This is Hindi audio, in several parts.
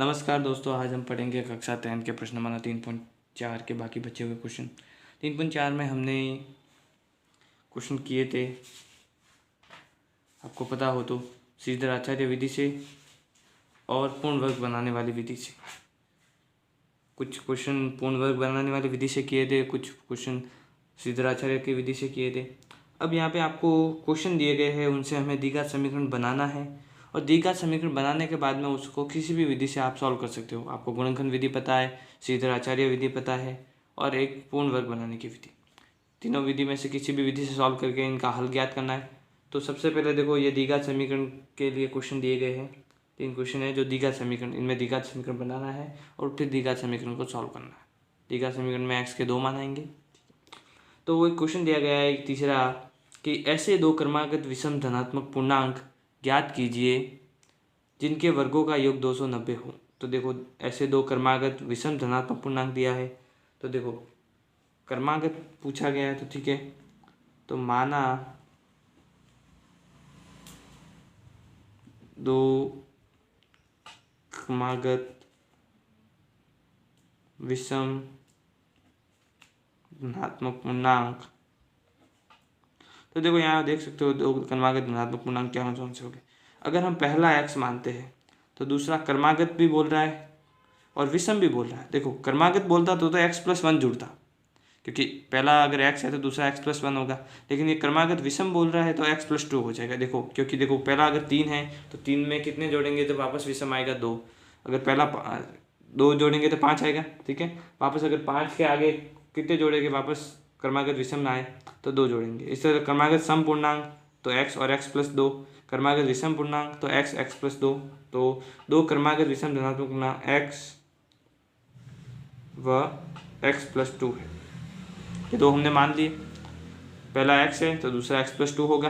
नमस्कार दोस्तों, आज हम पढ़ेंगे कक्षा 10 के प्रश्न नंबर 3.4 के बाकी बचे हुए क्वेश्चन। 3.4 में हमने क्वेश्चन किए थे, आपको पता हो तो, श्रीधर आचार्य विधि से और पूर्ण वर्ग बनाने वाली विधि से। कुछ क्वेश्चन पूर्ण वर्ग बनाने वाली विधि से किए थे, कुछ क्वेश्चन श्रीधर आचार्य की विधि से किए थे। अब यहाँ पे आपको क्वेश्चन दिए गए हैं, उनसे हमें द्विघात समीकरण बनाना है और द्विघात समीकरण बनाने के बाद में उसको किसी भी विधि से आप सॉल्व कर सकते हो। आपको गुणनखंड विधि पता है, श्रीधर आचार्य विधि पता है और एक पूर्ण वर्ग बनाने की विधि। तीनों विधि में से किसी भी विधि से सॉल्व करके इनका हल ज्ञात करना है। तो सबसे पहले देखो, ये द्विघात समीकरण के लिए क्वेश्चन दिए गए हैं। 3 क्वेश्चन है जो द्विघात समीकरण, इनमें द्विघात समीकरण बनाना है और फिर द्विघात समीकरण को सॉल्व करना है। द्विघात समीकरण में x के 2 मान आएंगे। तो वो एक क्वेश्चन दिया गया है, एक तीसरा, कि ऐसे दो क्रमागत विषम धनात्मक पूर्णांक ज्ञात कीजिए जिनके वर्गों का योग 290 हो। तो देखो, ऐसे दो क्रमागत विषम धनात्मक पूर्णांक दिया है। तो देखो, क्रमागत पूछा गया है तो ठीक है, तो माना दो क्रमागत विषम धनात्मक पूर्णांक। तो देखो, यहाँ देख सकते हो दो क्रमागत धनात्मक पूर्णांक क्या कौन से हो गए। अगर हम पहला x मानते हैं तो दूसरा क्रमागत भी बोल रहा है और विषम भी बोल रहा है। देखो, क्रमागत बोलता तो x+1 जुड़ता, क्योंकि पहला अगर x है तो दूसरा x+1 होगा। लेकिन ये क्रमागत विषम बोल रहा है तो x+2 हो जाएगा। देखो, क्योंकि देखो, पहला अगर 3 है तो 3 में कितने जोड़ेंगे तो वापस विषम आएगा 2। अगर पहला 2 जोड़ेंगे तो 5 आएगा, ठीक है। वापस अगर 5 के आगे कितने जोड़ेंगे, वापस क्रमागत विषम में आए तो 2 जोड़ेंगे। इस तरह क्रमागत सम पूर्णांक तो x और x+2, क्रमागत विषम पूर्णांक तो x+2। तो दो क्रमागत विषम धनात्मक पूर्णांक x व x+2 है। ये दो हमने मान लिए, पहला x है तो दूसरा x+2 होगा,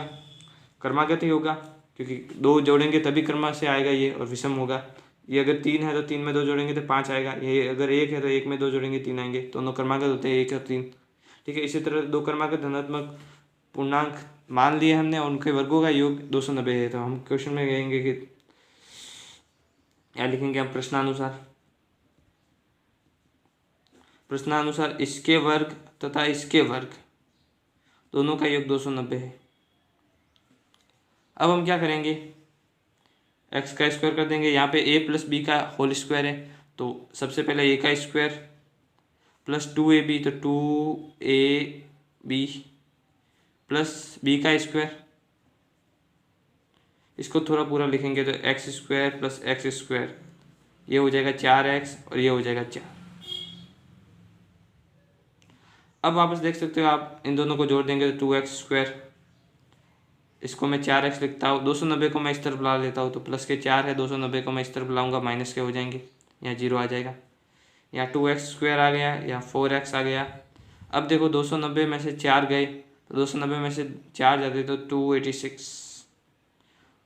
क्रमागत ही होगा क्योंकि 2 जोड़ेंगे तभी क्रम से आएगा ये, और विषम होगा। ये अगर 3 है तो 3 में 2 जोड़ेंगे तो 5 आएगा। ये अगर 1 है तो 1 में 2 जोड़ेंगे 3 आएंगे। दोनों क्रमागत होते हैं 1 और 3, ठीक है। इसी तरह दो क्रमागत धनात्मक पूर्णांक मान लिए हमने और उनके वर्गों का योग 290 है। तो हम क्वेश्चन में कहेंगे कि क्या लिखेंगे हम, प्रश्नानुसार इसके वर्ग तथा इसके वर्ग दोनों का योग 290 है। अब हम क्या करेंगे, x का स्क्वायर कर देंगे। यहाँ पे a + b का होल स्क्वायर है, तो सबसे पहले a का स्क्वायर प्लस 2ab, तो 2ab प्लस b का स्क्वायर। इसको थोड़ा पूरा लिखेंगे तो x² प्लस x², ये हो जाएगा 4x और ये हो जाएगा 4। अब वापस देख सकते हो आप, इन दोनों को जोड़ देंगे तो 2x²। इसको मैं 4x लिखता हूँ। 290 को मैं इस तरफ ला लेता हूँ तो प्लस के 4 है, 290 को मैं इस तरफ लाऊंगा माइनस के हो जाएंगे, यहाँ 0 आ जाएगा। यहाँ 2x² आ गया, यहाँ 4x आ गया। अब देखो, 290 में से 4 गए तो 290 में से 4 जाते तो 286,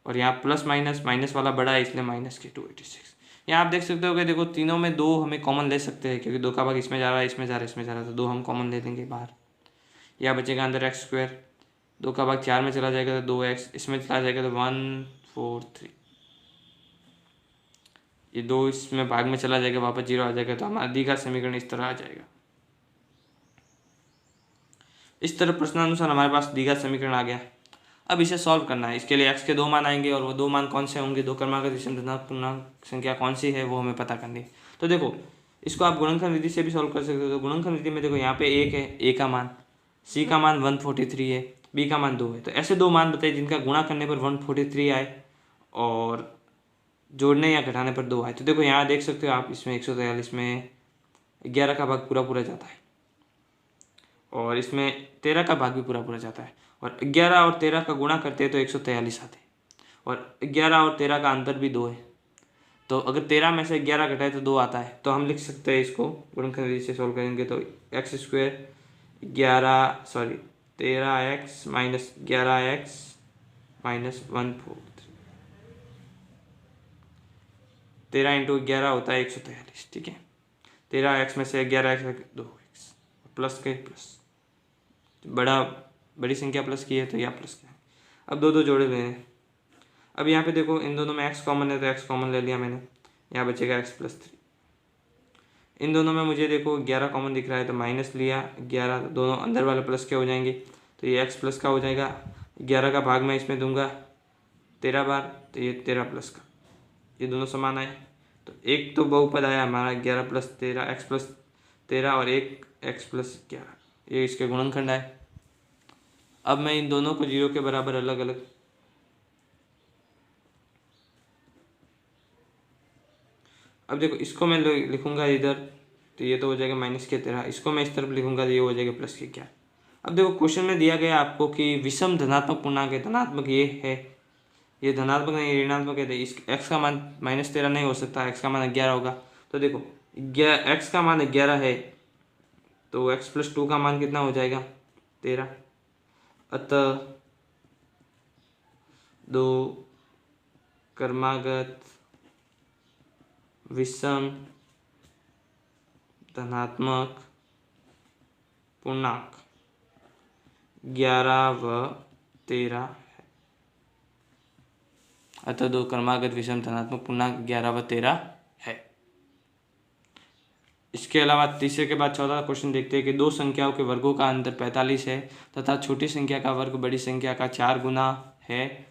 और यहाँ प्लस माइनस, माइनस वाला बड़ा है इसलिए माइनस के 286। यहाँ आप देख सकते हो कि देखो, तीनों में 2 हमें कॉमन ले सकते हैं क्योंकि 2 का भाग इसमें जा रहा है, इसमें जा रहा है, इसमें जा रहा है, तो 2 हम कॉमन ले लेंगे बाहर। यह बचेगा अंदर x², 2 का भाग 4 में चला जाएगा तो 2x, इसमें चला जाएगा तो 143। ये 2 इसमें भाग में चला जाएगा, वापस 0 आ जाएगा। तो हमारा द्विघात समीकरण इस तरह आ जाएगा। इस तरह प्रश्नानुसार हमारे पास द्विघात समीकरण आ गया। अब इसे सॉल्व करना है। इसके लिए x के 2 मान आएंगे और वो 2 मान कौन से होंगे, दो क्रमागत विषम धनात्मक पूर्णांक संख्या कौन सी है वो हमें पता करनी है। तो देखो, इसको आप गुणनखंड विधि से भी सॉल्व कर सकते हो। तो गुणनखंड विधि में देखो, यहाँ पे 1 है, a का मान, c का मान 143 है, b का मान 2 है। तो ऐसे दो मान बताइए जिनका गुणा करने पर 143 आए और जोड़ने या घटाने पर 2 आए। तो देखो, यहाँ देख सकते हो आप, इसमें 143 में 11 का भाग पूरा पूरा जाता है और इसमें 13 का भाग भी पूरा पूरा जाता है, और 11 और 13 का गुणा करते हैं तो 143 आते हैं, और 11 और 13 का अंतर भी 2 है। तो अगर 13 में से 11 घटाए तो 2 आता है। तो हम लिख सकते हैं इसको गुणनखंड विधि से सॉल्व करेंगे तो x² 13x minus 11x minus 143, 13 × 11 होता है 143, ठीक है। 13x में से 11x 2x प्लस के प्लस, बड़ी संख्या प्लस की है तो यह प्लस का है। अब 2 2 जोड़े हुए हैं। अब यहाँ पे देखो, इन दोनों में x कॉमन है तो x कॉमन ले लिया मैंने। यहाँ बचेगा x+3। इन दोनों में मुझे देखो 11 कॉमन दिख रहा है तो माइनस लिया 11, दोनों अंदर वाले प्लस के हो जाएंगे तो ये x प्लस का हो जाएगा। 11 का भाग मैं इसमें दूंगा 13 बार तो ये 13 प्लस का, ये दोनों समान आए तो एक तो बहुपद आया हमारा 11 + 13 x+13 और एक x+11, ये इसके गुणनखंड आए। अब मैं इन दोनों को 0 के बराबर अलग अलग, अब देखो इसको मैं लिखूंगा इधर तो ये तो हो जाएगा -13, इसको मैं इस तरफ लिखूंगा तो ये हो जाएगा +11। अब देखो क्वेश्चन में दिया गया आपको कि विषम धनात्मक पूर्णांक है, धनात्मक ये है, ये धनात्मक नहीं ऋणात्मक है, इस x का मान -13 नहीं हो सकता, x का मान 11 होगा। तो देखो x का मान 11 है तो x+2 का मान कितना हो जाएगा 13। अतः दो क्रमागत विषम धनात्मक पूर्णांक 11 व 13 है। अतः दो क्रमागत विषम धनात्मक पूर्णांक 11 व 13 है। इसके अलावा तीसरे के बाद 14 क्वेश्चन देखते हैं कि दो संख्याओं के वर्गों का अंतर 45 है तथा छोटी संख्या का वर्ग बड़ी संख्या का 4 गुना है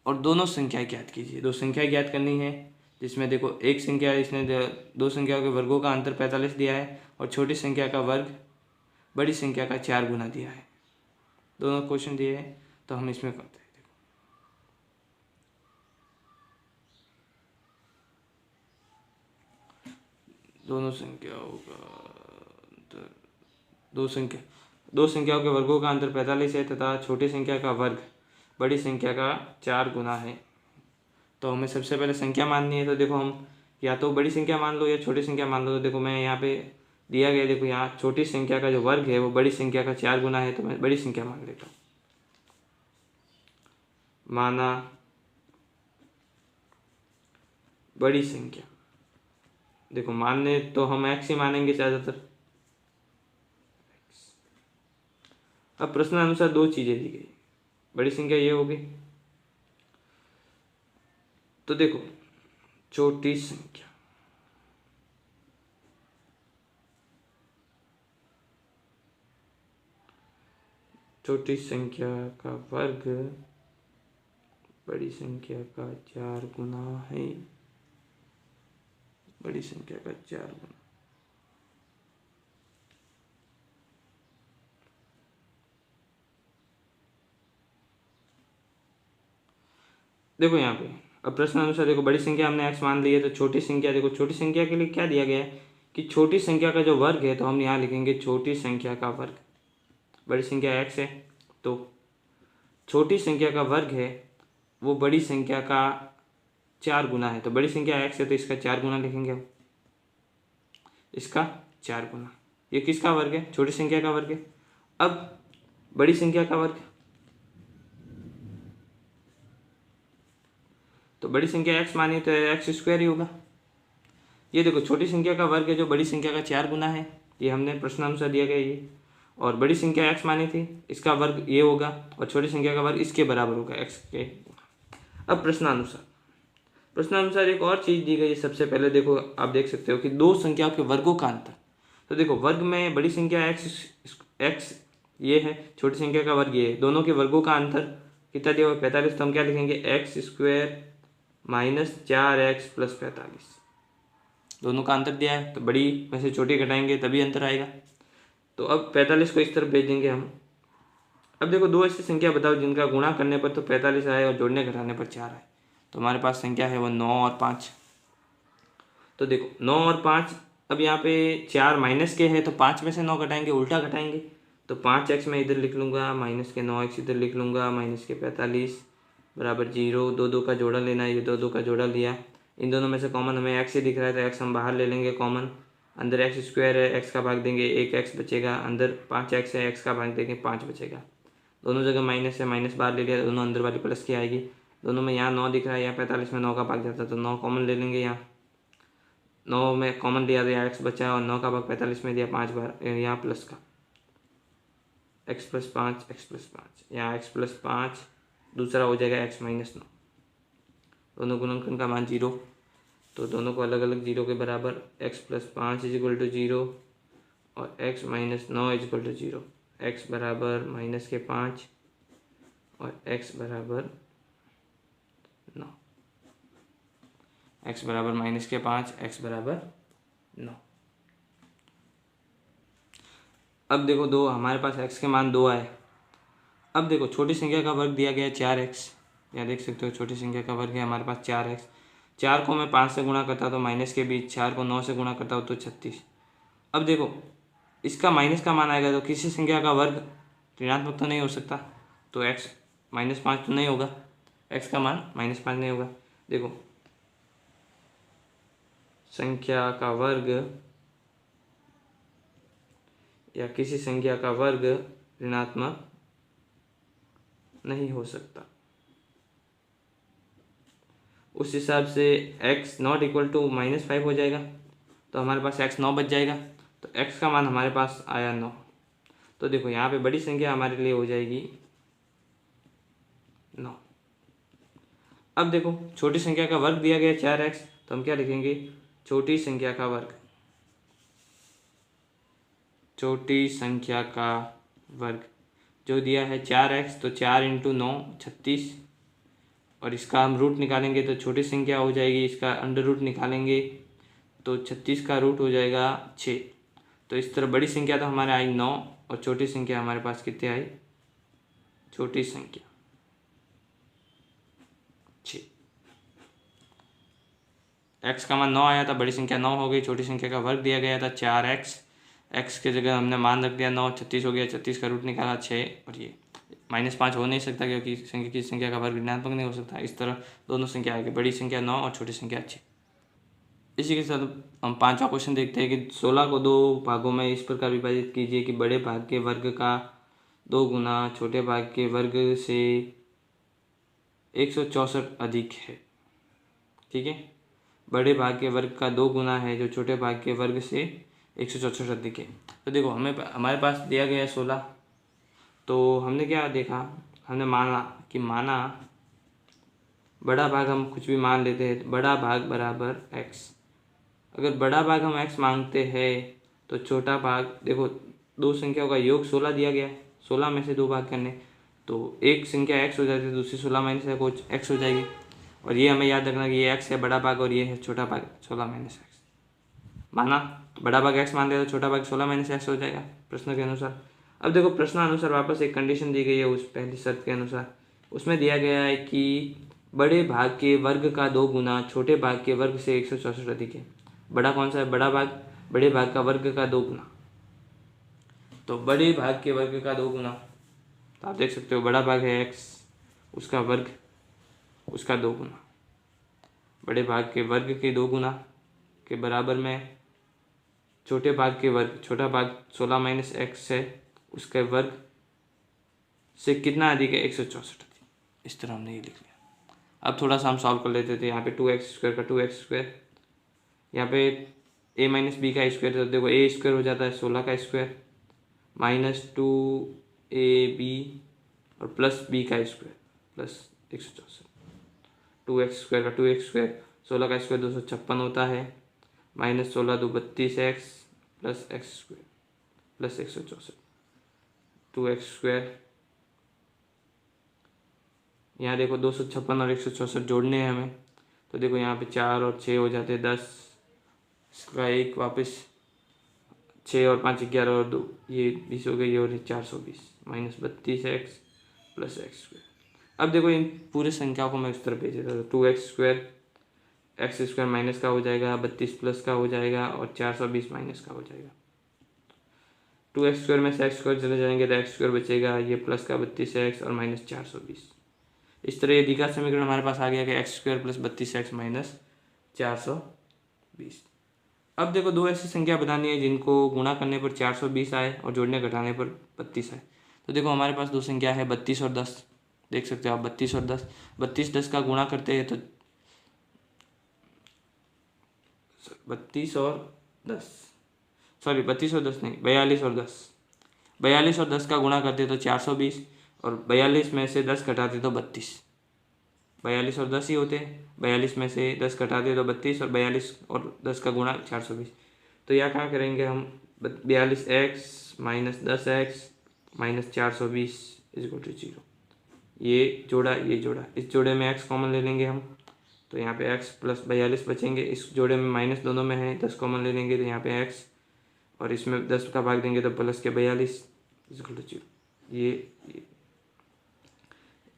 और दोनों संख्याएं ज्ञात कीजिए। दो संख्या ज्ञात करनी है जिसमें देखो एक संख्या, इसने दो संख्याओं के वर्गों का अंतर 45 दिया है और छोटी संख्या का वर्ग बड़ी संख्या का 4 गुना दिया है। दोनों क्वेश्चन दिए हैं तो हम इसमें करते हैं। दोनों संख्याओं का अंतर, दो संख्याओं के वर्गों का अंतर 45 है तथा छोटी संख्या का वर्ग बड़ी संख्या का 4 गुना है। तो हमें सबसे पहले संख्या माननी है। तो देखो हम या तो बड़ी संख्या मान लो या छोटी संख्या मान लो। तो देखो मैं यहाँ पे दिया गया, देखो यहाँ छोटी संख्या का जो वर्ग है वो बड़ी संख्या का 4 गुना है तो मैं बड़ी संख्या मान लेता हूँ। माना बड़ी संख्या, देखो मानने तो हम x ही मानेंगे ज़्यादातर। अब प्रश्नानुसार दो चीज़ें दी गई, बड़ी संख्या ये होगी तो देखो छोटी संख्या, छोटी संख्या का वर्ग बड़ी संख्या का 4 गुना है, बड़ी संख्या का 4 गुना। देखो यहाँ पे अब प्रश्न अनुसार देखो बड़ी संख्या हमने x मान ली है तो छोटी संख्या, देखो छोटी संख्या के लिए क्या दिया गया है कि छोटी संख्या का जो वर्ग है तो हम यहाँ लिखेंगे छोटी संख्या का वर्ग। बड़ी संख्या x है तो छोटी संख्या का वर्ग है वो बड़ी संख्या का 4 गुना है। तो बड़ी संख्या x है तो इसका 4 गुना लिखेंगे हम, इसका 4 गुना। ये किसका वर्ग है? छोटी संख्या का वर्ग है। अब बड़ी संख्या का वर्ग, तो बड़ी संख्या x मानी तो x² ही होगा। ये देखो छोटी संख्या का वर्ग है जो बड़ी संख्या का 4 गुना है, ये हमने प्रश्नानुसार दिया गया ये। और बड़ी संख्या x मानी थी, इसका वर्ग ये होगा और छोटी संख्या का वर्ग इसके बराबर होगा x के। अब प्रश्नानुसार एक और चीज़ दी गई है। सबसे पहले देखो आप देख सकते हो कि दो संख्याओं के वर्गों का अंतर। तो देखो वर्ग में बड़ी संख्या x ये है, छोटी संख्या का वर्ग ये है, दोनों के वर्गों का अंतर कितना दिया हुआ 45। तो हम क्या लिखेंगे x² - 4x + 45। दोनों का अंतर दिया है तो बड़ी में से छोटी घटाएंगे तभी अंतर आएगा। तो अब 45 को इस तरफ भेज देंगे हम। अब देखो दो ऐसी संख्या बताओ जिनका गुणा करने पर तो 45 आए और जोड़ने घटाने पर 4 आए। तो हमारे पास संख्या है वो 9 और 5। तो देखो 9 और 5, अब यहाँ पे 4 माइनस के है तो 5 में से 9 घटाएंगे, उल्टा घटाएंगे। तो 5x मैं इधर लिख लूँगा, माइनस के 9x इधर लिख लूँगा, माइनस के 45 बराबर 0। दो का जोड़ा लेना है, ये दो का जोड़ा लिया। इन दोनों में से कॉमन हमें x ही दिख रहा है तो x हम बाहर ले लेंगे कॉमन। अंदर x² है, x का भाग देंगे 1x बचेगा, अंदर 5x है, x का भाग देंगे 5 बचेगा। दोनों जगह माइनस है, माइनस बाहर ले लिया, दोनों अंदर वाली प्लस की आएगी। दोनों में यहाँ 9 दिख रहा है, यहाँ 45 में 9 का भाग जाता है तो 9 कॉमन ले लेंगे। यहाँ 9 में कॉमन लिया तो यहाँ x बचा और 9 का भाग 45 में दिया 5 बार, यहाँ प्लस का x + 5 x + 5, यहाँ x + 5 दूसरा हो जाएगा x - 9। दोनों गुणनखंड का मान 0। तो दोनों को अलग अलग 0 के बराबर, x प्लस 5 इजिकल टू 0 और x minus 9 equal to 0। x बराबर माइनस के 5 और x बराबर 9। x बराबर माइनस के 5, x बराबर 9। अब देखो दो, हमारे पास x के मान 2 आए। अब देखो छोटी संख्या का वर्ग दिया गया है 4x, यहाँ देख सकते हो छोटी संख्या का वर्ग है हमारे पास 4x। 4 को मैं 5 से गुणा करता तो माइनस के बीच, 4 को 9 से गुणा करता हूँ तो 36। अब देखो इसका माइनस का मान आएगा तो किसी संख्या का वर्ग ऋणात्मक तो नहीं हो सकता, तो x -5 तो नहीं होगा, x का मान -5 नहीं होगा। देखो संख्या का वर्ग या किसी संख्या का वर्ग ऋणात्मक नहीं हो सकता। उस हिसाब से x नॉट इक्वल टू -5 हो जाएगा, तो हमारे पास x 9 बच जाएगा, तो x का मान हमारे पास आया 9। तो देखो यहाँ पे बड़ी संख्या हमारे लिए हो जाएगी 9। अब देखो छोटी संख्या का वर्ग दिया गया 4x, तो हम क्या लिखेंगे, छोटी संख्या का वर्ग, छोटी संख्या का वर्ग जो दिया है 4x, तो 4 × 9 36, और इसका हम रूट निकालेंगे तो छोटी संख्या हो जाएगी, इसका अंडर रूट निकालेंगे तो 36 का रूट हो जाएगा 6। तो इस तरह बड़ी संख्या तो हमारे आई 9 और छोटी संख्या हमारे पास कितने आई, छोटी संख्या 6। x का मान 9 आया था, बड़ी संख्या 9 हो गई, छोटी संख्या का वर्ग दिया गया था 4x, x के जगह हमने मान रख दिया 9, 36 हो गया, 36 का रूट निकाला 6, और ये -5 हो नहीं सकता क्योंकि संख्या की संख्या का वर्ग ऋणात्मक नहीं हो सकता। इस तरह दोनों संख्या आएगी, बड़ी संख्या 9 और छोटी संख्या 6। इसी के साथ हम 5वां क्वेश्चन देखते हैं कि 16 को 2 भागों में इस प्रकार विभाजित कीजिए कि बड़े भाग के वर्ग का 2 गुना छोटे भाग के वर्ग से 164 अधिक है। ठीक है, बड़े भाग के वर्ग का 2 गुना है जो छोटे भाग के वर्ग से 164 अधिक है। तो देखो हमारे पास दिया गया है 16, तो हमने क्या देखा, हमने माना बड़ा भाग हम कुछ भी मान लेते हैं, बड़ा भाग बराबर x। अगर बड़ा भाग हम x मांगते हैं तो छोटा भाग, देखो दो संख्याओं का योग 16 दिया गया है, 16 में से 2 भाग करने, तो एक संख्या x हो जाती है, दूसरी 16 माइनस x हो जाएगी। और ये हमें याद रखना कि ये x है बड़ा भाग और ये है छोटा भाग 16 माइनस x। माना बड़ा भाग x मान लिया तो छोटा भाग 16 माइनस x हो जाएगा प्रश्न के अनुसार। अब देखो प्रश्नानुसार वापस एक कंडीशन दी गई है उस पहली शर्त के अनुसार, उसमें दिया गया है कि बड़े भाग के वर्ग का 2 गुना छोटे भाग के वर्ग से 164 अधिक है। बड़ा कौन सा है, बड़ा भाग बड़े भाग का वर्ग का 2 गुना, तो बड़े भाग के वर्ग का 2 गुना, तो आप देख सकते हो बड़ा भाग है x, उसका वर्ग उसका 2 गुना, बड़े भाग के वर्ग के 2 गुना के बराबर में छोटे भाग के वर्ग, छोटा भाग 16 माइनस x है, उसके वर्ग से कितना अधिक है, 164 अधिक। इस तरह हमने ये लिख लिया। अब थोड़ा सा हम सॉल्व कर लेते थे, यहाँ पे 2x² का 2x², यहाँ पे a माइनस बी का स्क्वायर, तो देखो a² हो जाता है 16 का स्क्वायर माइनस 2ab और प्लस b का स्क्वायर प्लस 164, 2x² का 2x² 16 का स्क्वायर 256 होता है, minus 16 2 32x plus x² plus 164, 2x²। यहाँ देखो 256 और 164 जोड़ने हैं हमें, तो देखो यहाँ पे 4 और 6 हो जाते हैं 10, इसका एक वापस 6 और 5 11 और 2 ये 20 हो गई, और 420 माइनस 32x प्लस x²। अब देखो इन पूरे संख्याओं को मैं इस तरह भेज देता हूँ, 2x² x² माइनस का हो जाएगा, 32 प्लस का हो जाएगा और 420 माइनस का हो जाएगा। 2x² में से x² चले जाएंगे तो x² बचेगा, ये प्लस का 32x और माइनस 420। इस तरह ये द्विघात समीकरण हमारे पास आ गया कि x² प्लस 32x माइनस 420। अब देखो दो ऐसी संख्या बतानी है जिनको गुणा करने पर 420 आए और जोड़ने घटाने पर 32 आए। तो देखो हमारे पास दो संख्या है 32 और 10, देख सकते हो आप 32 और 10, 32 10 का गुणा करते हैं तो 32 और 10 नहीं 42 और 10, 42 और 10 का गुणा करते तो 420 और 42 में से 10 घटाते तो 32। 42 और 10 ही होते हैं। 42 में से 10 घटा दे तो 32 और 42 और 10 का गुणा 420। तो यह क्या करेंगे हम 42x minus 10x minus 420 is equal to 0। ये जोड़ा इस जोड़े में x कॉमन ले लेंगे हम, तो यहाँ पे x प्लस 42 बचेंगे। इस जोड़े में माइनस दोनों में है, 10 कॉमन ले लेंगे तो यहाँ पे x और इसमें 10 का भाग देंगे तो प्लस के 42 इज इक्वल टू 0।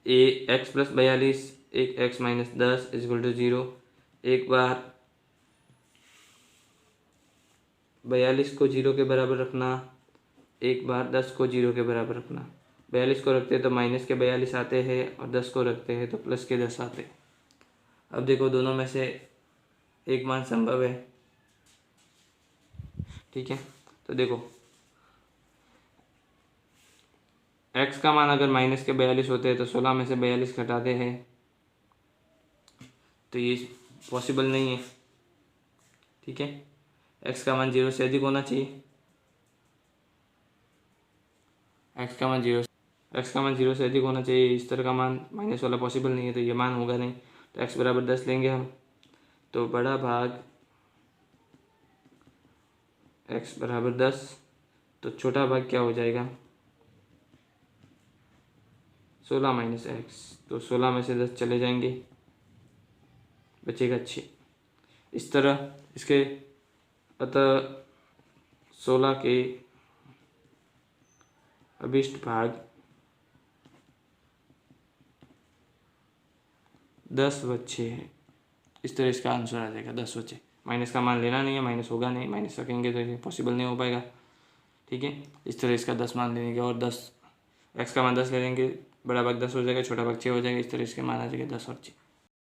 ये x प्लस 42 एक x minus 10 is equal to 0। एक बार 42 को 0 के बराबर रखना, एक बार 10 को 0 के बराबर रखना। 42 को रखते हैं तो माइनस के 42 आते हैं और 10 को रखते हैं तो प्लस के 10 आते हैं। अब देखो दोनों में से एक मान संभव है, ठीक है। तो देखो x का मान अगर माइनस के 42 होते हैं तो 16 में से 42 घटाते हैं, तो ये पॉसिबल नहीं है, ठीक है। x का मान 0 से अधिक होना चाहिए, x का मान 0 से अधिक होना चाहिए। इस तरह का मान माइनस वाला पॉसिबल नहीं है, तो ये मान होगा नहीं। तो x बराबर 10 लेंगे हम, तो बड़ा भाग x बराबर 10, तो छोटा भाग क्या हो जाएगा 16 माइनस एक्स, तो 16 में से 10 चले जाएंगे, बचेगा 6। इस तरह इसके अतः 16 के अभिष्ट भाग 10 व 6 है। इस तरह इसका आंसर आ जाएगा 10 व 6। माइनस का मान लेना नहीं है, माइनस होगा नहीं, माइनस रखेंगे तो ये पॉसिबल नहीं हो पाएगा, ठीक है। इस तरह इसका 10 मान ले लेंगे और 10 x का मान 10 ले लेंगे, बड़ा भाग 10 हो जाएगा, छोटा भाग 6 हो जाएगा। इस तरह इसके मान आ जाएगा 10 और 6।